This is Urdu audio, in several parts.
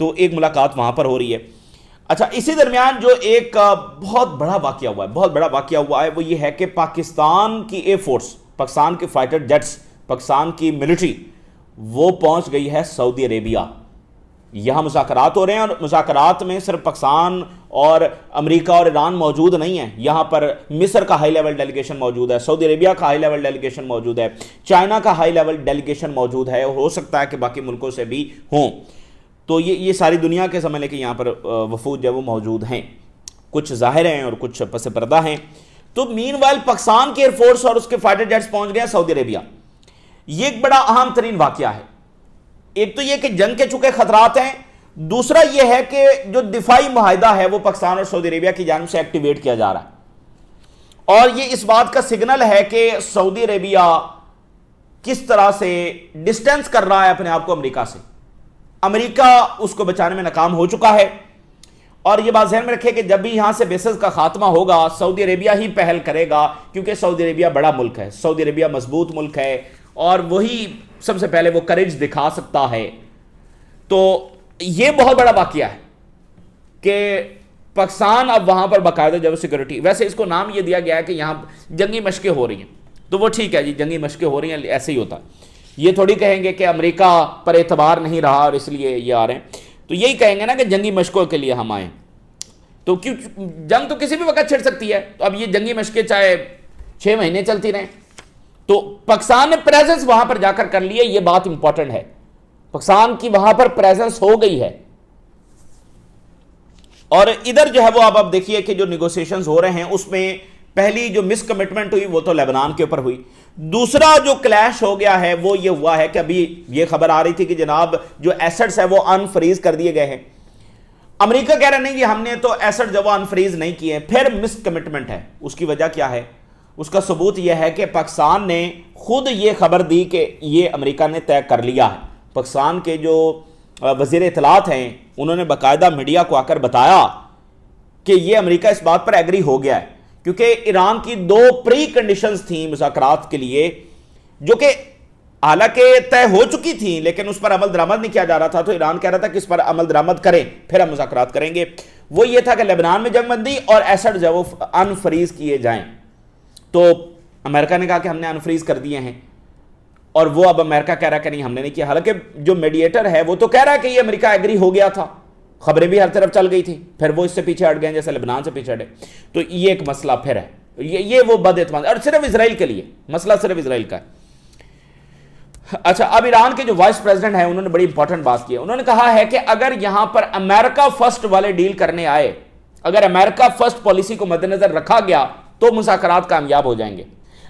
تو ایک ملاقات وہاں پر ہو رہی ہے. اچھا اسی درمیان جو ایک بہت بڑا واقعہ ہوا ہے وہ یہ ہے کہ پاکستان کی ایئر فورس، پاکستان کے فائٹر جیٹس، پاکستان کی ملٹری وہ پہنچ گئی ہے سعودی عربیہ. یہاں مذاکرات ہو رہے ہیں اور مذاکرات میں صرف پاکستان اور امریکہ اور ایران موجود نہیں ہیں. یہاں پر مصر کا ہائی لیول ڈیلیگیشن موجود ہے، سعودی عربیہ کا ہائی لیول ڈیلیگیشن موجود ہے، چائنا کا ہائی لیول ڈیلیگیشن موجود ہے، اور ہو سکتا ہے کہ باقی ملکوں سے بھی ہوں. تو یہ ساری دنیا کے سمجھ لیں کہ یہاں پر وفود جو ہے وہ موجود ہیں، کچھ ظاہر ہیں اور کچھ پس پردہ ہیں. تو مین وائل پاکستان کی ایئر فورس اور اس کے فائٹر جیٹس پہنچ گئے ہیں سعودی عربیہ. یہ ایک بڑا اہم ترین واقعہ ہے. ایک تو یہ کہ جنگ کے چکے خطرات ہیں، دوسرا یہ ہے کہ جو دفاعی معاہدہ ہے وہ پاکستان اور سعودی عربیہ کی جانب سے ایکٹیویٹ کیا جا رہا ہے، اور یہ اس بات کا سگنل ہے کہ سعودی عربیہ کس طرح سے ڈسٹینس کر رہا ہے اپنے آپ کو امریکہ سے. امریکہ اس کو بچانے میں ناکام ہو چکا ہے، اور یہ بات ذہن میں رکھے کہ جب بھی یہاں سے بیسز کا خاتمہ ہوگا سعودی عربیہ ہی پہل کرے گا، کیونکہ سعودی عربیہ بڑا ملک ہے، سعودی عربیہ مضبوط ملک ہے، اور وہی سب سے پہلے وہ کریج دکھا سکتا ہے. تو یہ بہت بڑا واقعہ ہے کہ پاکستان اب وہاں پر باقاعدہ جو سیکورٹی، ویسے اس کو نام یہ دیا گیا ہے کہ یہاں جنگی مشقیں ہو رہی ہیں، تو وہ ٹھیک ہے جی، جنگی مشقیں ہو رہی ہیں، ایسے ہی ہوتا ہے. یہ تھوڑی کہیں گے کہ امریکہ پر اعتبار نہیں رہا اور اس لیے یہ آ رہے ہیں، تو یہی کہیں گے نا کہ جنگی مشقوں کے لیے ہم آئیں. تو کیوں جنگ تو کسی بھی وقت چھڑ سکتی ہے، تو اب یہ جنگی مشقیں چاہے 6 مہینے چلتی رہیں. تو پاکستان نے پریزنس وہاں پر جا کر کر لی ہے، یہ بات امپورٹنٹ ہے. پاکستان کی وہاں پر پریزنس ہو گئی ہے. اور ادھر جو ہے وہ آپ دیکھیے کہ جو نیگوسیشنز ہو رہے ہیں اس میں پہلی جو مس کمٹمنٹ ہوئی وہ تو لیبنان کے اوپر ہوئی. دوسرا جو کلیش ہو گیا ہے وہ یہ ہوا ہے کہ ابھی یہ خبر آ رہی تھی کہ جناب جو ایسٹس ہے وہ انفریز کر دیے گئے ہیں. امریکہ کہہ رہے نہیں کہ ہم نے تو ایسٹ جو انفریز نہیں کیے، پھر مس کمٹمنٹ ہے. اس کی وجہ کیا ہے؟ اس کا ثبوت یہ ہے کہ پاکستان نے خود یہ خبر دی کہ یہ امریکہ نے طے کر لیا ہے. پاکستان کے جو وزیر اطلاعات ہیں انہوں نے باقاعدہ میڈیا کو آ کر بتایا کہ یہ امریکہ اس بات پر ایگری ہو گیا ہے، کیونکہ ایران کی 2 پری کنڈیشنز تھیں مذاکرات کے لیے، جو کہ حالانکہ طے ہو چکی تھیں لیکن اس پر عمل درآمد نہیں کیا جا رہا تھا. تو ایران کہہ رہا تھا کہ اس پر عمل درآمد کریں پھر ہم مذاکرات کریں گے. وہ یہ تھا کہ لیبنان میں جنگ بندی اور ایسڈ جو وہ انفریز کیے جائیں. تو امریکہ نے کہا کہ ہم نے انفریز کر دیے ہیں، اور وہ اب امریکہ کہہ رہا ہے کہ نہیں ہم نے نہیں کیا. حالانکہ جو میڈیٹر ہے وہ تو کہہ رہا ہے کہ یہ امریکہ ایگری ہو گیا تھا، خبریں بھی ہر طرف چل گئی تھی، پھر وہ اس سے پیچھے ہٹ گئے جیسے لبنان سے پیچھے ہٹے. تو یہ ایک مسئلہ پھر ہے، یہ وہ بد اعتماد، اور صرف اسرائیل کے لیے مسئلہ صرف اسرائیل کا ہے. اچھا اب ایران کے جو وائس پریزیڈنٹ ہیں انہوں نے بڑی امپورٹنٹ بات کی ہے. انہوں نے کہا ہے کہ اگر یہاں پر امریکہ فرسٹ والے ڈیل کرنے آئے، اگر امریکہ فرسٹ پالیسی کو مد نظر رکھا گیا تو مذاکرات کامیاب ہو جائیں گے.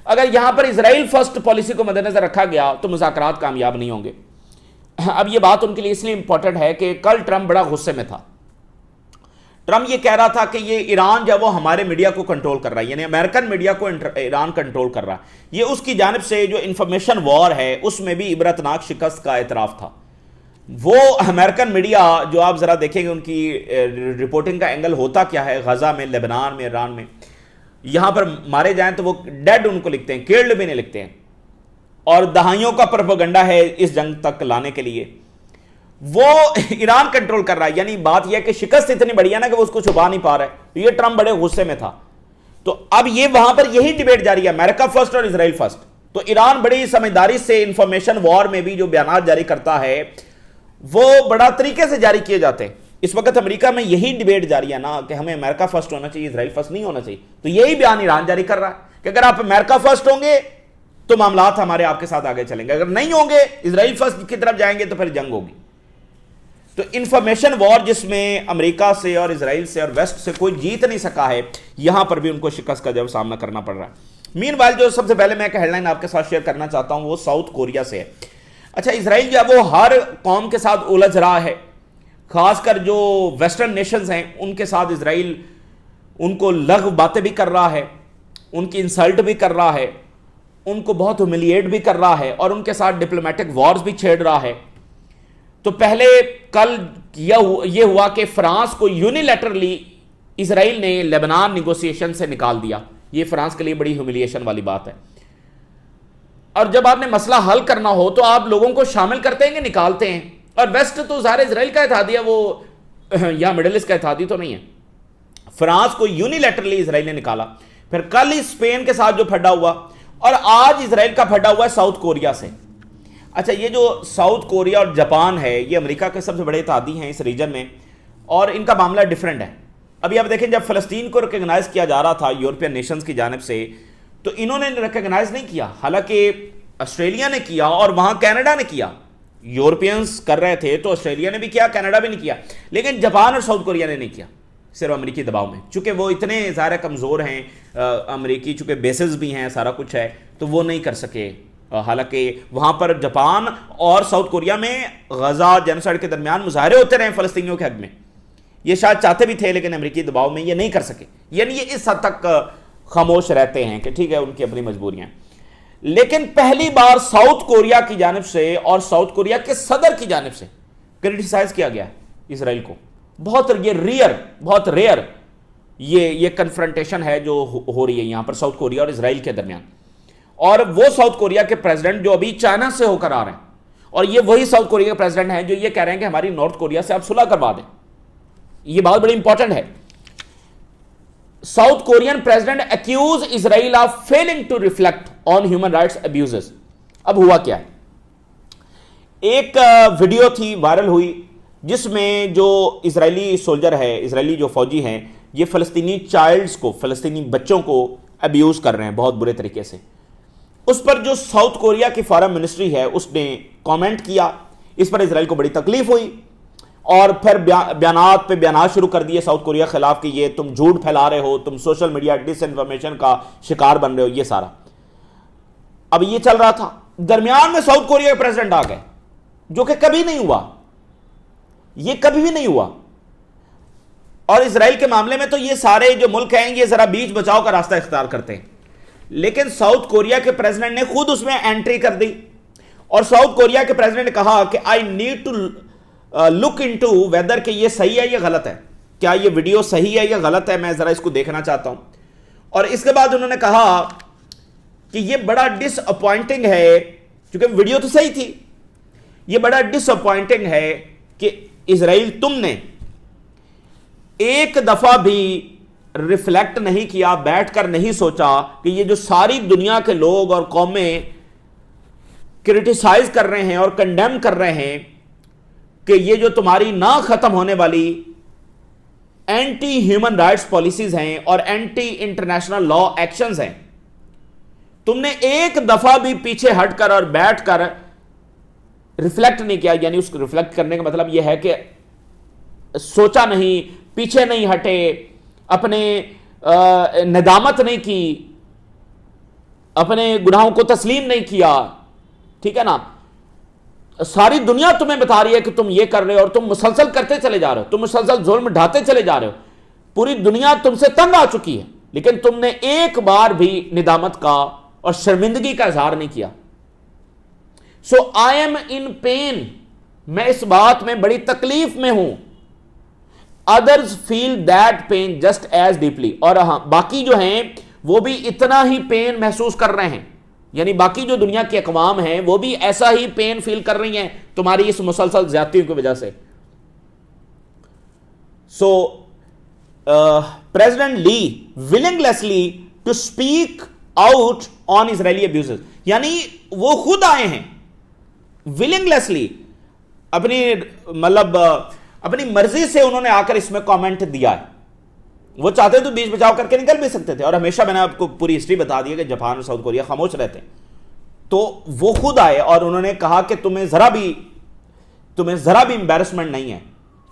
اگر یہاں پر اسرائیل فرسٹ پالیسی کو مد نظر رکھا گیا تو مذاکرات کامیاب نہیں ہوں گے. اب یہ بات ان کے لیے اس لیے امپورٹنٹ ہے کہ کل ٹرمپ بڑا غصے میں تھا. ٹرمپ یہ کہہ رہا تھا کہ یہ ایران جو وہ ہمارے میڈیا کو کنٹرول کر رہا ہے، یعنی امریکن میڈیا کو ایران کنٹرول کر رہا ہے. یہ اس کی جانب سے جو انفارمیشن وار ہے اس میں بھی عبرتناک شکست کا اعتراف تھا. وہ امریکن میڈیا جو آپ ذرا دیکھیں گے ان کی رپورٹنگ کا اینگل ہوتا کیا ہے، غزہ میں، لیبنان میں، ایران میں، یہاں پر مارے جائیں تو وہ ڈیڈ ان کو لکھتے ہیں، کیلڈ بھی نہیں لکھتے ہیں. اور دہائیوں کا پروپیگنڈا ہے اس جنگ تک لانے کے لیے. وہ ایران کنٹرول کر رہا ہے. یعنی بات یہ ہے کہ شکست اتنی بڑی ہے نا کہ وہ اس کو چھپا نہیں پا رہا ہے. یہ ٹرمپ بڑے غصے میں تھا. تو اب یہ وہاں پر یہی ڈیبیٹ جاری ہے، امریکہ فرسٹ اور اسرائیل فرسٹ. تو ایران بڑی سمجھداری سے انفارمیشن وار میں بھی جو بیانات جاری کرتا ہے وہ بڑا طریقے سے جاری کیے جاتے ہیں. اس وقت امریکہ میں یہی ڈیبیٹ جاری ہے نا کہ ہمیں امریکہ فرسٹ ہونا چاہیے، اسرائیل فرسٹ نہیں ہونا چاہیے. تو یہی بیان ایران جاری کر رہا ہے کہ اگر آپ امریکہ فرسٹ ہوں گے تو معاملات ہمارے آپ کے ساتھ آگے چلیں گے، اگر نہیں ہوں گے اسرائیل فرسٹ کی طرف جائیں گے تو پھر جنگ ہوگی. تو انفارمیشن وار جس میں امریکہ سے اور اسرائیل سے اور ویسٹ سے کوئی جیت نہیں سکا ہے، یہاں پر بھی ان کو شکست کا جب سامنا کرنا پڑ رہا ہے. مین وائل جو سب سے پہلے میں ایک ہیڈ لائن آپ کے ساتھ شیئر کرنا چاہتا ہوں وہ ساؤتھ کوریا سے ہے. اچھا اسرائیل جو ہے وہ ہر قوم کے ساتھ الجھ رہا ہے، خاص کر جو ویسٹرن نیشنز ہیں ان کے ساتھ اسرائیل ان کو لغو باتیں بھی کر رہا ہے، ان کی انسلٹ بھی کر رہا ہے، ان کو بہت ہیوملیٹ بھی کر رہا ہے، اور ان کے ساتھ ڈپلومیٹک وارز بھی چھیڑ رہا ہے. تو پہلے کل یہ ہوا کہ فرانس کو یونیلیٹرلی اسرائیل نے لیبنان نیگوسیشن سے نکال دیا. یہ فرانس کے لیے بڑی ہیوملیشن والی بات ہے. اور جب آپ نے مسئلہ حل کرنا ہو تو آپ لوگوں کو شامل کرتے ہیں کہ نکالتے ہیں؟ اور ویسٹ تو ظاہر اسرائیل کا اتحادیہ، وہ یا مڈل ایسٹ کا اتحادی تو نہیں ہے. فرانس کو یونیلیٹرلی اسرائیل نے نکالا، پھر کل ہی اسپین کے ساتھ جو پھڈا ہوا، اور آج اسرائیل کا پھڈا ہوا ہے ساؤتھ کوریا سے. اچھا، یہ جو ساؤتھ کوریا اور جاپان ہے، یہ امریکہ کے سب سے بڑے اتحادی ہیں اس ریجن میں، اور ان کا معاملہ ڈیفرنٹ ہے. ابھی آپ دیکھیں، جب فلسطین کو ریکگنائز کیا جا رہا تھا یورپین نیشنز کی جانب سے، تو انہوں نے ریکگنائز نہیں کیا، حالانکہ آسٹریلیا نے کیا اور وہاں کینیڈا نے کیا. یورپینز کر رہے تھے تو آسٹریلیا نے بھی کیا، کینیڈا بھی نہیں کیا، لیکن جاپان اور ساؤتھ کوریا نے نہیں کیا، صرف امریکی دباؤ میں. چونکہ وہ اتنے ظاہر کمزور ہیں امریکی، چونکہ بیسز بھی ہیں، سارا کچھ ہے، تو وہ نہیں کر سکے. حالانکہ وہاں پر جاپان اور ساؤتھ کوریا میں غزہ جینوسائیڈ کے درمیان مظاہرے ہوتے رہے فلسطینیوں کے حق میں. یہ شاید چاہتے بھی تھے، لیکن امریکی دباؤ میں یہ نہیں کر سکے. یعنی یہ اس حد تک خاموش رہتے ہیں کہ ٹھیک ہے، ان کی اپنی مجبوریاں. لیکن پہلی بار ساؤتھ کوریا کی جانب سے اور ساؤتھ کوریا کے صدر کی جانب سے کرٹیسائز کیا گیا اسرائیل کو. بہت ریئر یہ کنفرنٹیشن ہے جو ہو رہی ہے یہاں پر ساؤتھ کوریا اور اسرائیل کے درمیان. اور وہ ساؤتھ کوریا کے پریزیڈنٹ جو ابھی چائنا سے ہو کر آ رہے ہیں، اور یہ وہی ساؤتھ کوریا کے پریزیڈنٹ ہیں جو یہ کہہ رہے ہیں کہ ہماری نارتھ کوریا سے آپ صلح کروا دیں. یہ بات بڑی امپورٹنٹ ہے. South Korean president accuses Israel of failing to reflect on human rights abuses. اب ہوا کیا ہے؟ ایک ویڈیو تھی، وائرل ہوئی، جس میں جو اسرائیلی سولجر ہے، اسرائیلی جو فوجی ہیں، یہ فلسطینی چائلڈز کو، فلسطینی بچوں کو ابیوز کر رہے ہیں بہت برے طریقے سے. اس پر جو ساؤتھ کوریا کی فارن منسٹری ہے اس نے کامنٹ کیا. اس پر اسرائیل کو بڑی تکلیف ہوئی، اور پھر بیانات پہ بیانات شروع کر دیے ساؤتھ کوریا خلاف کہ یہ تم جھوٹ پھیلا رہے ہو، تم سوشل میڈیا ڈس انفارمیشن کا شکار بن رہے ہو، یہ سارا. اب یہ چل رہا تھا، درمیان میں ساؤتھ کوریا کے پریزیڈنٹ آ گئے، جو کہ کبھی نہیں ہوا، یہ کبھی بھی نہیں ہوا. اور اسرائیل کے معاملے میں تو یہ سارے جو ملک ہیں یہ ذرا بیچ بچاؤ کا راستہ اختیار کرتے ہیں، لیکن ساؤتھ کوریا کے پریزیڈنٹ نے خود اس میں انٹری کر دی. اور ساؤتھ کوریا کے پریزیڈنٹ نے کہا کہ I need to look into whether کہ یہ صحیح ہے یا غلط ہے، کیا یہ ویڈیو صحیح ہے یا غلط ہے، میں ذرا اس کو دیکھنا چاہتا ہوں. اور اس کے بعد انہوں نے کہا کہ یہ بڑا ڈس اپوائنٹنگ ہے، کیونکہ ویڈیو تو صحیح تھی، یہ بڑا ڈس اپوائنٹنگ ہے کہ اسرائیل تم نے ایک دفعہ بھی ریفلیکٹ نہیں کیا، بیٹھ کر نہیں سوچا کہ یہ جو ساری دنیا کے لوگ اور قومیں کرٹیسائز کر رہے ہیں اور کنڈیم کر رہے ہیں کہ یہ جو تمہاری نہ ختم ہونے والی اینٹی ہیومن رائٹس پالیسیز ہیں اور اینٹی انٹرنیشنل لا ایکشنز ہیں، تم نے ایک دفعہ بھی پیچھے ہٹ کر اور بیٹھ کر ریفلیکٹ نہیں کیا. یعنی اس کو ریفلیکٹ کرنے کا مطلب یہ ہے کہ سوچا نہیں، پیچھے نہیں ہٹے، اپنے ندامت نہیں کی، اپنے گناہوں کو تسلیم نہیں کیا. ٹھیک ہے نا؟ ساری دنیا تمہیں بتا رہی ہے کہ تم یہ کر رہے ہو، اور تم مسلسل کرتے چلے جا رہے ہو، تم مسلسل ظلم ڈھاتے چلے جا رہے ہو، پوری دنیا تم سے تنگ آ چکی ہے، لیکن تم نے ایک بار بھی ندامت کا اور شرمندگی کا اظہار نہیں کیا. سو آئی ایم ان پین، میں اس بات میں بڑی تکلیف میں ہوں. Others feel that pain just as deeply, اور ہاں باقی جو ہیں وہ بھی اتنا ہی پین محسوس کر رہے ہیں. یعنی باقی جو دنیا کی اقوام ہیں وہ بھی ایسا ہی پین فیل کر رہی ہیں تمہاری اس مسلسل زیادتیوں کی وجہ سے. سو پریزیڈنٹ لی ولنگلیسلی to speak out on Israeli abuses, یعنی وہ خود آئے ہیں ولنگلیسلی، اپنی مطلب اپنی مرضی سے انہوں نے آ کر اس میں کامنٹ دیا ہے. وہ چاہتے تو بیچ بچاؤ کر کے نکل بھی سکتے تھے، اور ہمیشہ میں نے آپ کو پوری ہسٹری بتا دی ہے کہ جاپان اور ساؤتھ کوریا خاموش رہتے ہیں. تو وہ خود آئے اور انہوں نے کہا کہ تمہیں ذرا بھی امبیرسمنٹ نہیں ہے،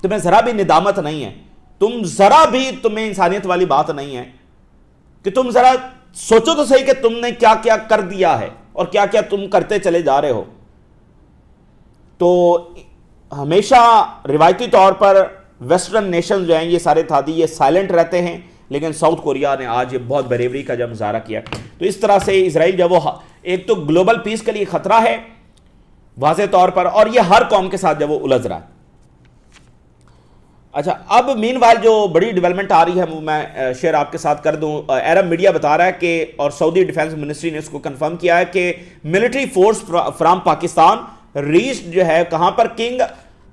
تمہیں ذرا بھی ندامت نہیں ہے، تمہیں انسانیت والی بات نہیں ہے کہ تم ذرا سوچو تو صحیح کہ تم نے کیا کیا کر دیا ہے اور کیا کیا تم کرتے چلے جا رہے ہو. تو ہمیشہ روایتی طور پر ویسٹرن نیشن جو ہیں یہ سارے اتحادی یہ سائلنٹ رہتے ہیں، لیکن ساؤتھ کوریا نے آج یہ بہت بریوری کا جب مظاہرہ کیا. تو اس طرح سے اسرائیل جب وہ ایک تو گلوبل پیس کے لیے خطرہ ہے واضح طور پر، اور یہ ہر قوم کے ساتھ جب وہ الجھ رہا ہے. اچھا، اب مین وائل جو بڑی ڈیولپمنٹ آ رہی ہے وہ میں شیئر آپ کے ساتھ کر دوں. عرب میڈیا بتا رہا ہے کہ، اور سعودی ڈیفینس منسٹری نے اس کو کنفرم کیا ہے کہ military force from Pakistan reach جو ہے کہاں پر، کنگ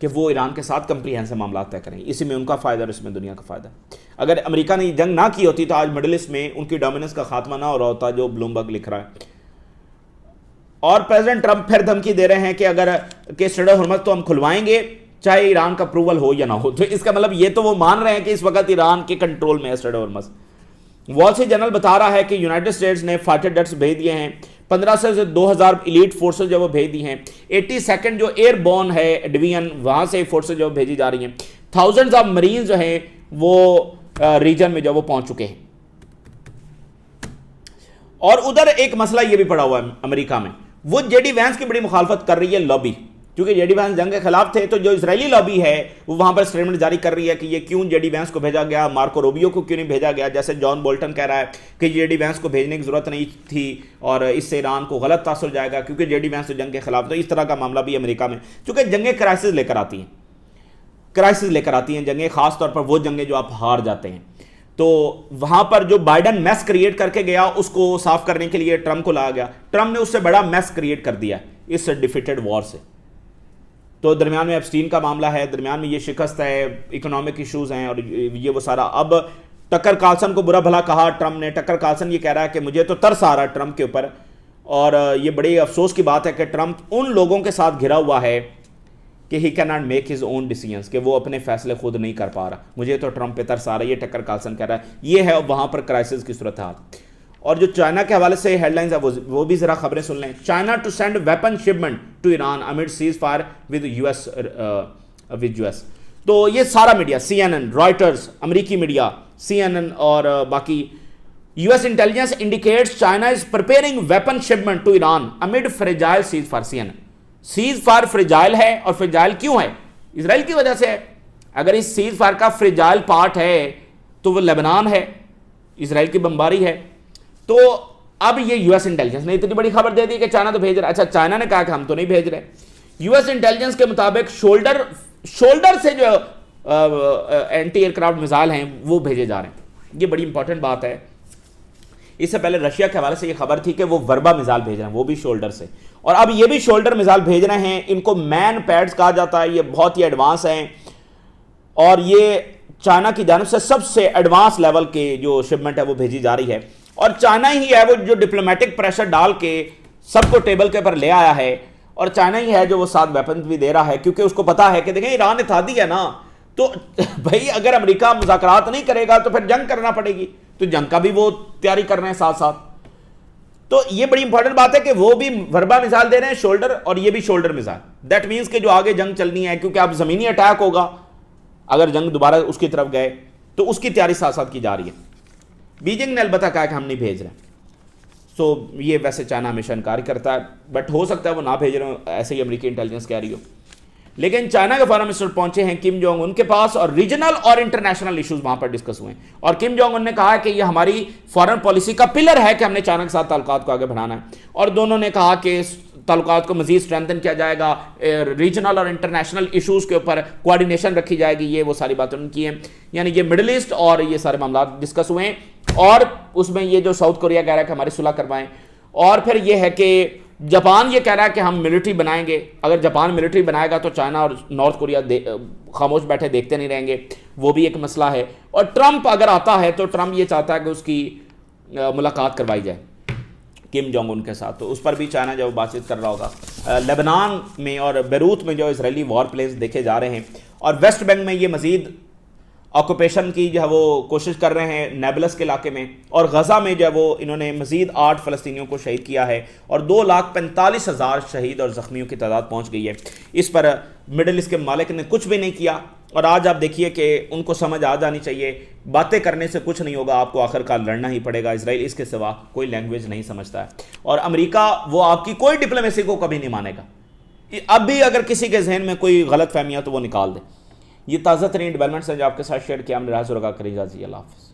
کہ وہ ایران کے ساتھ کمپریہنسو معاملات طے کریں. اسی میں ان کا فائدہ اور اس میں دنیا کا فائدہ. اگر امریکہ نے جنگ نہ کی ہوتی تو آج مڈل ایسٹ میں ان کی ڈومیننس کا خاتمہ نہ ہو رہا ہوتا جو بلومبرگ لکھ رہا ہے. اور پریزیڈنٹ ٹرمپ پھر دھمکی دے رہے ہیں کہ اگر کہ اسٹریٹ آف ہرمز تو ہم کھلوائیں گے چاہے ایران کا اپروول ہو یا نہ ہو. تو اس کا مطلب یہ تو وہ مان رہے ہیں کہ اس وقت ایران کے کنٹرول میں ہے Strait of Hormuz. Wall Street Journal بتا رہا ہے کہ یونائٹڈ اسٹیٹس نے فائٹر جیٹس بھیج دیے ہیں. 1500 سے 2000 ایلیٹ فورسز جو وہ بھیج دی ہیں. 82nd جو ایئر بورن ہے ڈویژن وہاں سے فورسز جو بھیجی جا رہی ہیں. تھاؤزنڈز آف مرینز جو ہیں وہ ریجن میں جو وہ پہنچ چکے ہیں. اور ادھر ایک مسئلہ یہ بھی پڑا ہوا ہے امریکہ میں, وہ جے ڈی وینس کی بڑی مخالفت کر رہی ہے لابی, کیونکہ جے ڈی وینس جنگ کے خلاف تھے. تو جو اسرائیلی لابی ہے وہ وہاں پر اسٹیٹمنٹ جاری کر رہی ہے کہ یہ کیوں جے ڈی وینس کو بھیجا گیا, مارکو روبیو کو کیوں نہیں بھیجا گیا. جیسے جان بولٹن کہہ رہا ہے کہ جے ڈی وینس کو بھیجنے کی ضرورت نہیں تھی اور اس سے ایران کو غلط تاثر جائے گا کیونکہ جے ڈی وینس تو جنگ کے خلاف. تو اس طرح کا معاملہ بھی امریکہ میں, چونکہ جنگیں کرائسس لے کر آتی ہیں جنگیں, خاص طور پر وہ جنگیں جو آپ ہار جاتے ہیں. تو وہاں پر جو بائیڈن میس کریٹ کر کے گیا اس کو صاف کرنے کے لیے ٹرمپ کو لایا گیا. ٹرمپ نے اس سے بڑا میس کریٹ کر دیا اس ڈیفیٹڈ وار سے. تو درمیان میں ایپسٹین کا معاملہ ہے, درمیان میں یہ شکست ہے, اکنامک ایشوز ہیں اور یہ وہ سارا. اب ٹکر کارلسن کو برا بھلا کہا ٹرمپ نے. ٹکر کارلسن یہ کہہ رہا ہے کہ مجھے تو ترس آ رہا ہے ٹرمپ کے اوپر, اور یہ بڑی افسوس کی بات ہے کہ ٹرمپ ان لوگوں کے ساتھ گھرا ہوا ہے کہ he cannot make his own decisions, کہ وہ اپنے فیصلے خود نہیں کر پا رہا. مجھے تو ٹرمپ پہ ترس آ رہا ہے, یہ ٹکر کارلسن کہہ رہا ہے. یہ ہے وہاں پر کرائسس کی صورتحال. اور جو چائنا کے حوالے سے ہیڈ لائنز ہیں وہ بھی ذرا خبریں سن لیں. China to send weapon shipment to Iran amid ceasefire with U S. تو یہ سارا media, C N N, Reuters, امریکی میڈیا, سی این این اور باقی, U S intelligence indicates China is preparing weapon shipment to Iran amid fragile ceasefire. C N N, ceasefire fragile ہے, اور فریجائل کیوں ہے؟ اسرائیل کی وجہ سے ہے. اگر اس سیز فائر کا فریجائل پارٹ ہے تو وہ لبنان ہے, اسرائیل کی بمباری ہے. تو اب یہ یو ایس انٹیلیجنس نے اتنی بڑی خبر دے دی کہ چائنا تو بھیج رہا ہے. اچھا, چائنا نے کہا کہ ہم تو نہیں بھیج رہے. یو ایس انٹیلیجنس کے مطابق شولڈر سے جو اینٹی ایئر کرافٹ میزائل ہیں وہ بھیجے جا رہے ہیں. یہ بڑی امپورٹنٹ بات ہے. اس سے پہلے رشیا کے حوالے سے یہ خبر تھی کہ وہ وربا میزائل بھیج رہے ہیں, وہ بھی شولڈر سے. اور اب یہ بھی شولڈر میزائل بھیج رہے ہیں. ان کو مین پیڈز کہا جاتا ہے, یہ بہت ہی ایڈوانس ہیں, اور یہ چائنا کی جانب سے سب سے ایڈوانس لیول کے جو شپمنٹ ہے وہ بھیجی جا رہی ہے. اور چائنا ہی ہے وہ جو ڈپلومیٹک پریشر ڈال کے سب کو ٹیبل کے پر لے آیا ہے, اور چائنا ہی ہے جو وہ ساتھ ویپن بھی دے رہا ہے, کیونکہ اس کو پتا ہے کہ دیکھیں ایران اتحادی ہے نا, تو بھائی اگر امریکہ مذاکرات نہیں کرے گا تو پھر جنگ کرنا پڑے گی. تو جنگ کا بھی وہ تیاری کر رہے ہیں ساتھ ساتھ. تو یہ بڑی امپورٹنٹ بات ہے کہ وہ بھی وربا مثال دے رہے ہیں شولڈر, اور یہ بھی شولڈر مثال. دیٹ مینس کہ جو آگے جنگ چلنی ہے, کیونکہ اب زمینی اٹیک ہوگا اگر جنگ دوبارہ اس کی طرف گئے, تو اس کی تیاری ساتھ ساتھ کی جا رہی ہے. بیجنگ نے البتہ کہا کہ ہم نہیں بھیج رہے. سو یہ ویسے چائنا ہمیشہ انکار کرتا ہے, بٹ ہو سکتا ہے وہ نہ بھیج رہے ہوں, ایسے ہی امریکی انٹیلیجنس کہہ رہی ہو. لیکن چائنا کے فارن منسٹر پہنچے ہیں کم جونگ ان کے پاس, اور ریجنل اور انٹرنیشنل ایشوز وہاں پر ڈسکس ہوئے ہیں. اور کم جونگ ان نے کہا کہ یہ ہماری فارن پالیسی کا پلر ہے کہ ہم نے چائنا کے ساتھ تعلقات کو آگے بڑھانا ہے. اور دونوں نے کہا کہ تعلقات کو مزید اسٹرینتھن کیا جائے گا, ریجنل اور انٹرنیشنل ایشوز کے اوپر کوآرڈینیشن رکھی جائے گی. یہ وہ ساری باتیں ان کی ہیں, یعنی یہ مڈل ایسٹ اور یہ سارے معاملات ڈسکس ہوئے ہیں. اور اس میں یہ جو ساؤتھ کوریا کہہ رہا ہے کہ ہماری صلح کروائیں, اور پھر یہ ہے کہ جاپان یہ کہہ رہا ہے کہ ہم ملٹری بنائیں گے. اگر جاپان ملٹری بنائے گا تو چائنا اور نارتھ کوریا خاموش بیٹھے دیکھتے نہیں رہیں گے, وہ بھی ایک مسئلہ ہے. اور ٹرمپ اگر آتا ہے تو ٹرمپ یہ چاہتا ہے کہ اس کی ملاقات کروائی جائے کم جونگ ان کے ساتھ, تو اس پر بھی چائنا جو بات چیت کر رہا ہوگا. لیبنان میں اور بیروت میں جو اسرائیلی وار پلینز دیکھے جا رہے ہیں, اور ویسٹ بینک میں یہ مزید آکوپیشن کی جو ہے وہ کوشش کر رہے ہیں نیبلس کے علاقے میں, اور غزہ میں جو ہے وہ انہوں نے مزید 8 فلسطینیوں کو شہید کیا ہے, اور 2,45,000 شہید اور زخمیوں کی تعداد پہنچ گئی ہے. اس پر مڈل ایسٹ کے ممالک نے کچھ بھی نہیں کیا. اور آج آپ دیکھیے کہ ان کو سمجھ آ جانی چاہیے, باتیں کرنے سے کچھ نہیں ہوگا, آپ کو آخر کار لڑنا ہی پڑے گا. اسرائیل اس کے سوا کوئی لینگویج نہیں سمجھتا ہے, اور امریکہ وہ آپ کی کوئی ڈپلومیسی کو کبھی نہیں مانے گا. اب بھی اگر کسی کے ذہن میں کوئی غلط فہمیاں تو وہ نکال دے. یہ تازہ ترین ڈیولپمنٹس ہیں جو آپ کے ساتھ شیئر کیا. ہم نے راز رگا کری جازی. اللہ حافظ.